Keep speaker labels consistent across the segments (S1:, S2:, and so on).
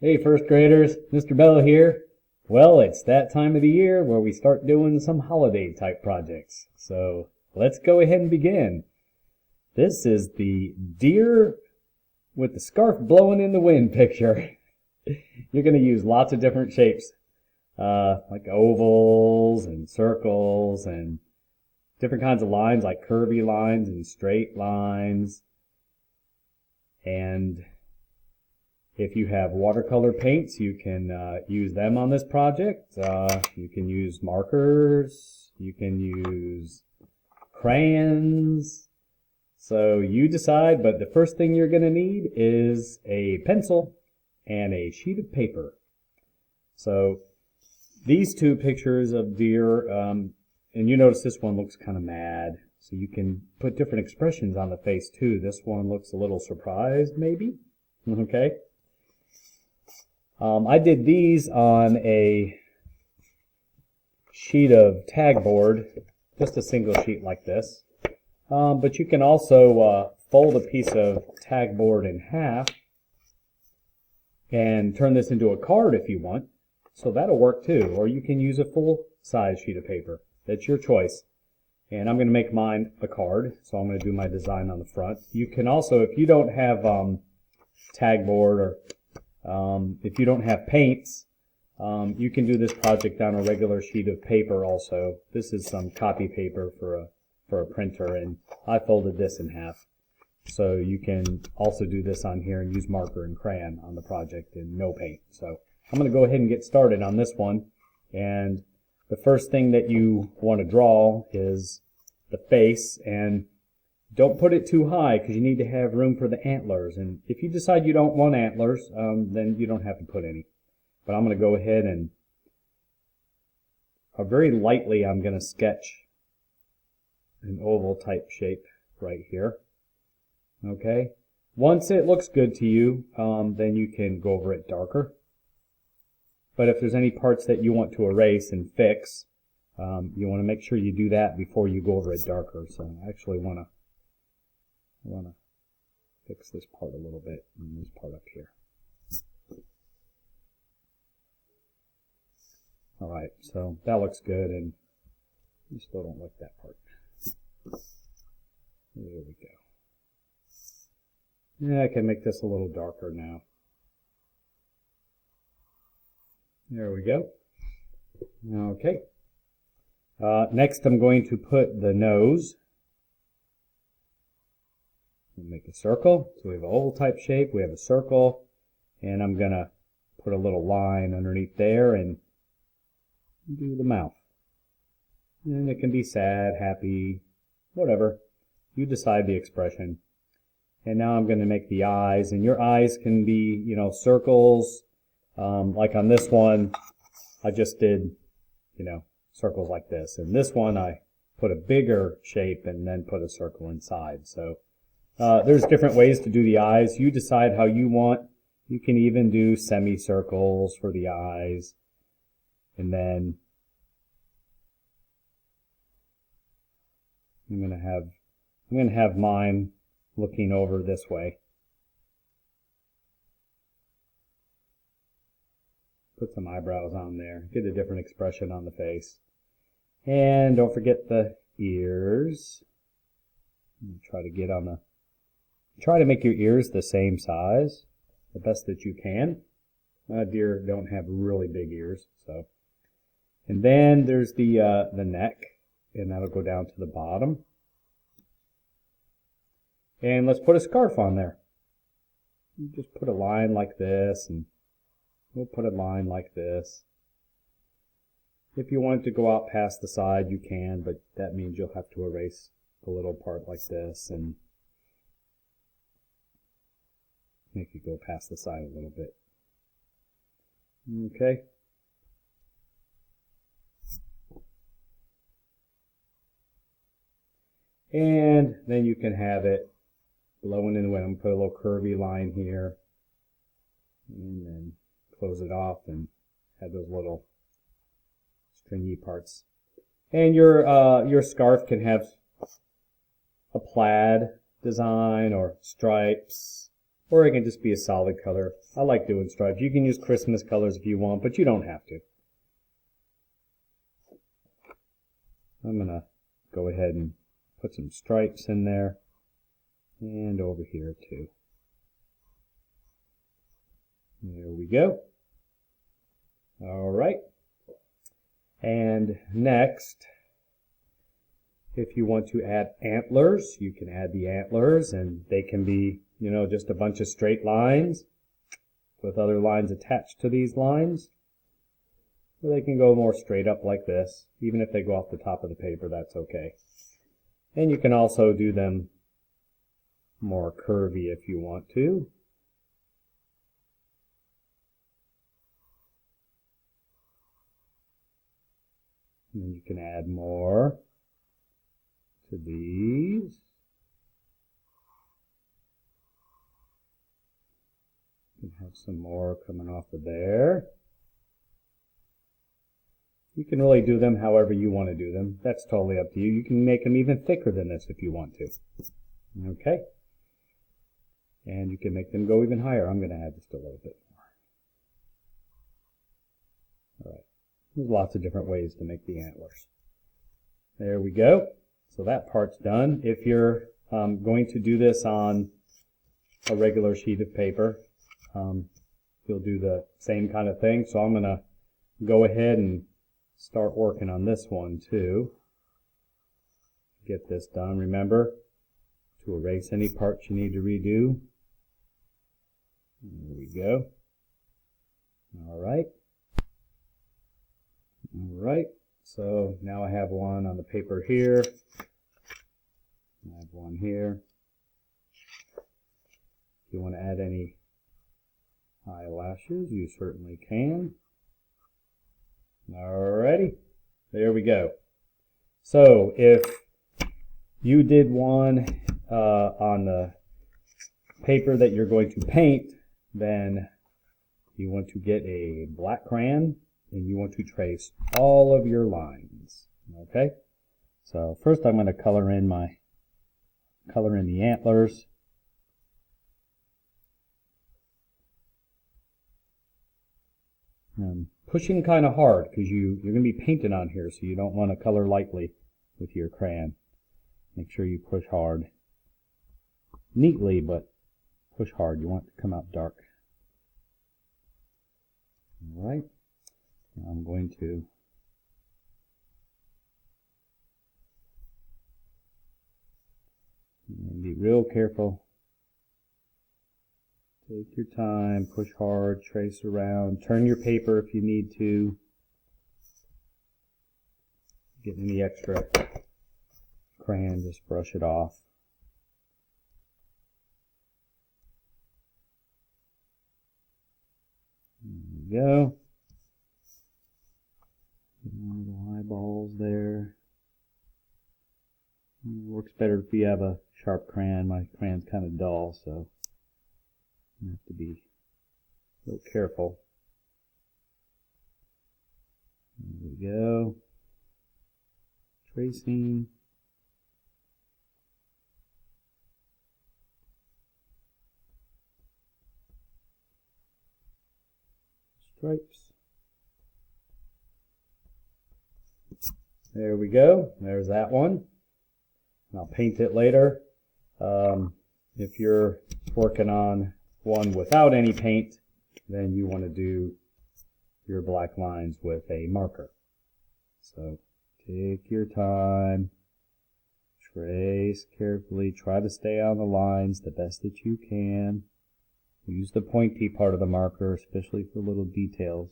S1: Hey first graders, Mr. Bell here. Well, it's that time of the year where we start doing some holiday type projects. So let's go ahead and begin. This is the deer with the scarf blowing in the wind picture. You're going to use lots of different shapes, like ovals and circles and different kinds of lines like curvy lines and straight lines. And if you have watercolor paints, you can use them on this project. You can use markers. You can use crayons. So you decide, but the first thing you're going to need is a pencil and a sheet of paper. So these two pictures of deer, and you notice this one looks kind of mad. So you can put different expressions on the face too. This one looks a little surprised, maybe. Okay. I did these on a sheet of tag board, just a single sheet like this. But you can also fold a piece of tag board in half and turn this into a card if you want. So that'll work too. Or you can use a full-size sheet of paper. That's your choice. And I'm going to make mine a card, so I'm going to do my design on the front. You can also, if you don't have tag board or if you don't have paints, you can do this project on a regular sheet of paper also. This is some copy paper for a printer, and I folded this in half. So you can also do this on here and use marker and crayon on the project and no paint. So I'm going to go ahead and get started on this one. And the first thing that you want to draw is the face, and don't put it too high because you need to have room for the antlers. And if you decide you don't want antlers, then you don't have to put any. But I'm going to go ahead and very lightly I'm going to sketch an oval type shape right here. Okay. Once it looks good to you, then you can go over it darker. But if there's any parts that you want to erase and fix, you want to make sure you do that before you go over it darker. So I actually want to fix this part a little bit and this part up here. Alright, so that looks good, and you still don't like that part. There we go. Yeah, I can make this a little darker now. There we go. Okay. Next I'm going to put the nose. We'll make a circle. So we have an oval type shape, we have a circle, and I'm going to put a little line underneath there and do the mouth. And it can be sad, happy, whatever. You decide the expression. And now I'm going to make the eyes, and your eyes can be, circles. Like on this one, I just did, circles like this. And this one, I put a bigger shape and then put a circle inside. So there's different ways to do the eyes. You decide how you want. You can even do semicircles for the eyes. And then I'm going to have mine looking over this way. Put some eyebrows on there. Get a different expression on the face. And don't forget the ears. Try to make your ears the same size, the best that you can. Deer don't have really big ears, so. And then there's the neck, and that'll go down to the bottom. And let's put a scarf on there. You just put a line like this, and we'll put a line like this. If you want it to go out past the side, you can, but that means you'll have to erase the little part like this and make it go past the side a little bit. Okay. And then you can have it blowing in the wind. I'm going to put a little curvy line here. And then close it off and have those little stringy parts. And your scarf can have a plaid design or stripes, or it can just be a solid color. I like doing stripes. You can use Christmas colors if you want, but you don't have to. I'm going to go ahead and put some stripes in there and over here too. There we go. All right. And next, if you want to add antlers, you can add the antlers, and they can be, just a bunch of straight lines with other lines attached to these lines. Or they can go more straight up like this. Even if they go off the top of the paper, that's okay. And you can also do them more curvy if you want to. And then you can add more to these. You can have some more coming off of there. You can really do them however you want to do them. That's totally up to you. You can make them even thicker than this if you want to. Okay. And you can make them go even higher. I'm going to add just a little bit more. All right. There's lots of different ways to make the antlers. There we go. So that part's done. If you're going to do this on a regular sheet of paper, you'll do the same kind of thing. So I'm going to go ahead and start working on this one too. Get this done. Remember to erase any parts you need to redo. There we go. All right. All right. So now I have one on the paper here. I have one here. If you want to add any eyelashes, you certainly can. Alrighty, there we go. So if you did one on the paper that you're going to paint, then you want to get a black crayon and you want to trace all of your lines. Okay, so first I'm going to color in the antlers. Pushing kind of hard because you're going to be painting on here, so you don't want to color lightly with your crayon. Make sure you push hard. Neatly, but push hard. You want it to come out dark. All right. Now I'm going to be real careful. Take your time, push hard, trace around, turn your paper if you need to. Get any extra crayon, just brush it off. There we go. Little eyeballs there. It works better if you have a sharp crayon. My crayon's kind of dull, so you have to be a little careful. There we go. Tracing. Stripes. There we go. There's that one. And I'll paint it later. If you're working on one without any paint, then you want to do your black lines with a marker. So take your time, trace carefully, try to stay on the lines the best that you can. Use the pointy part of the marker, especially for little details.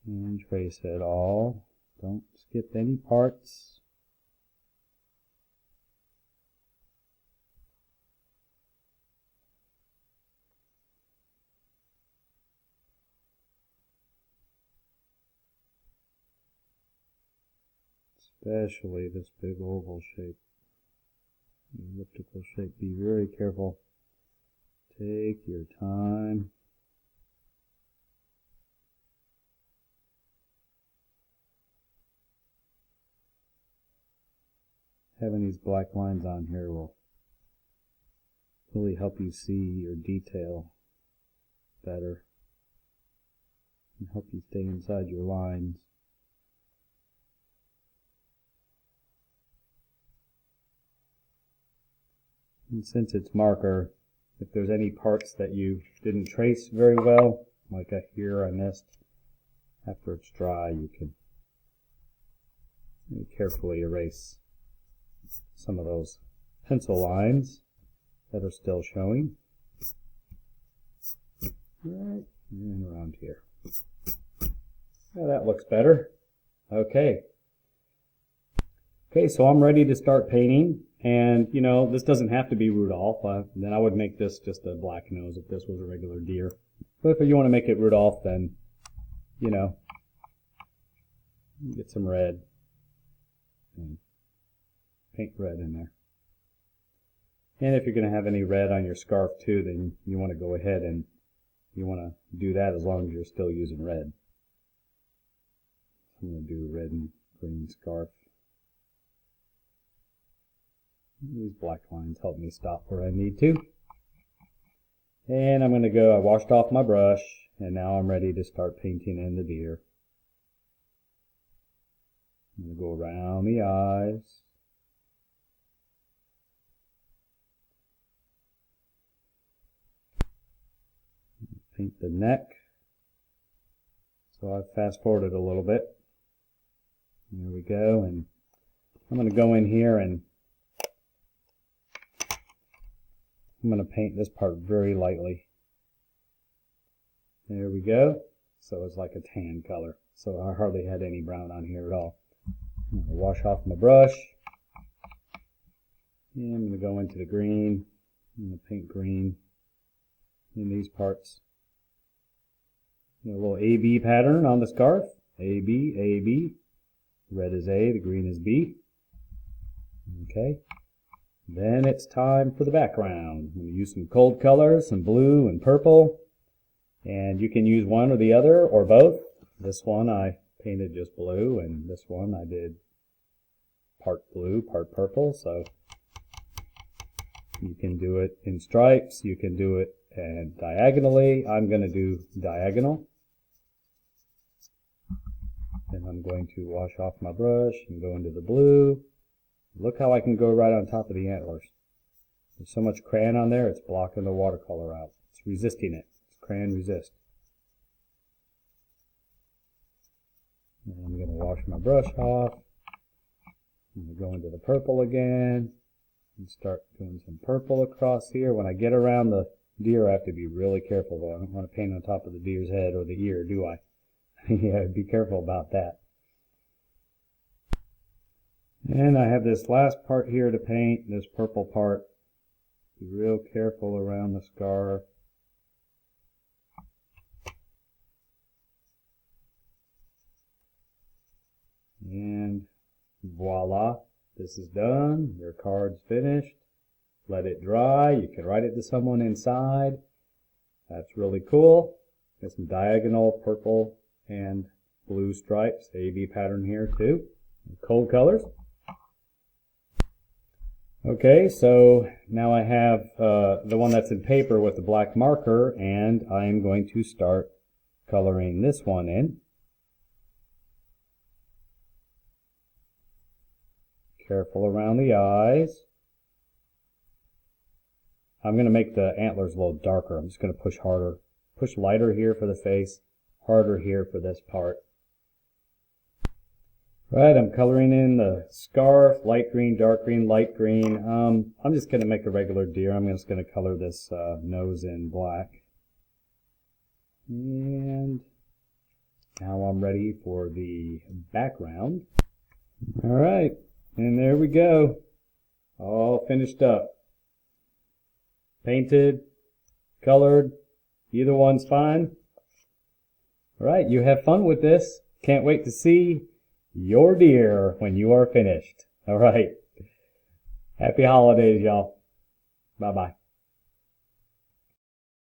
S1: And trace it all. Don't skip any parts. Especially this big oval shape, elliptical shape. Be very careful. Take your time. having these black lines on here will really help you see your detail better and help you stay inside your lines. And since it's marker, if there's any parts that you didn't trace very well, like here I missed, after it's dry you can carefully erase some of those pencil lines that are still showing. Right, and around here. Now that looks better. Okay. Okay, so I'm ready to start painting. And, you know, this doesn't have to be Rudolph. Then I would make this just a black nose if this was a regular deer. But if you want to make it Rudolph, then, you know, get some red and paint red in there. And if you're going to have any red on your scarf too, then you want to go ahead and you want to do that as long as you're still using red. I'm going to do red and green scarf. These black lines help me stop where I need to. And I'm going to go, I washed off my brush, and now I'm ready to start painting in the deer. I'm going to go around the eyes. Paint the neck. So I've fast forwarded a little bit. There we go, and I'm going to go in here and I'm going to paint this part very lightly. There we go. So it's like a tan color. So I hardly had any brown on here at all. I'm going to wash off my brush. And I'm going to go into the green. I'm going to paint green in these parts. A little A-B pattern on the scarf. A-B, A-B. Red is A, the green is B. Okay. Then it's time for the background. I'm going to use some cold colors, some blue and purple. And you can use one or the other or both. This one I painted just blue, and this one I did part blue, part purple. So you can do it in stripes, you can do it and diagonally. I'm going to do diagonal. And I'm going to wash off my brush and go into the blue. Look how I can go right on top of the antlers. There's so much crayon on there, it's blocking the watercolor out. It's resisting it. It's crayon resist. And I'm going to wash my brush off. I'm going to go into the purple again and start doing some purple across here. When I get around the deer, I have to be really careful though. I don't want to paint on top of the deer's head or the ear, do I? Yeah, be careful about that. And I have this last part here to paint, this purple part. Be real careful around the scarf. And voila, this is done. Your card's finished. Let it dry. You can write it to someone inside. That's really cool. There's some diagonal purple and blue stripes, A-B pattern here too. Cold colors. Okay, so now I have the one that's in paper with the black marker, and I'm going to start coloring this one in. Careful around the eyes. I'm going to make the antlers a little darker. I'm just going to push harder. Push lighter here for the face, harder here for this part. Right, I'm coloring in the scarf, light green, dark green, light green. I'm just going to make a regular deer. I'm just going to color this nose in black. And now I'm ready for the background. All right, and there we go. All finished up. Painted, colored, either one's fine. All right, you have fun with this. Can't wait to see your deer when you are finished. All right. Happy holidays, y'all. Bye-bye.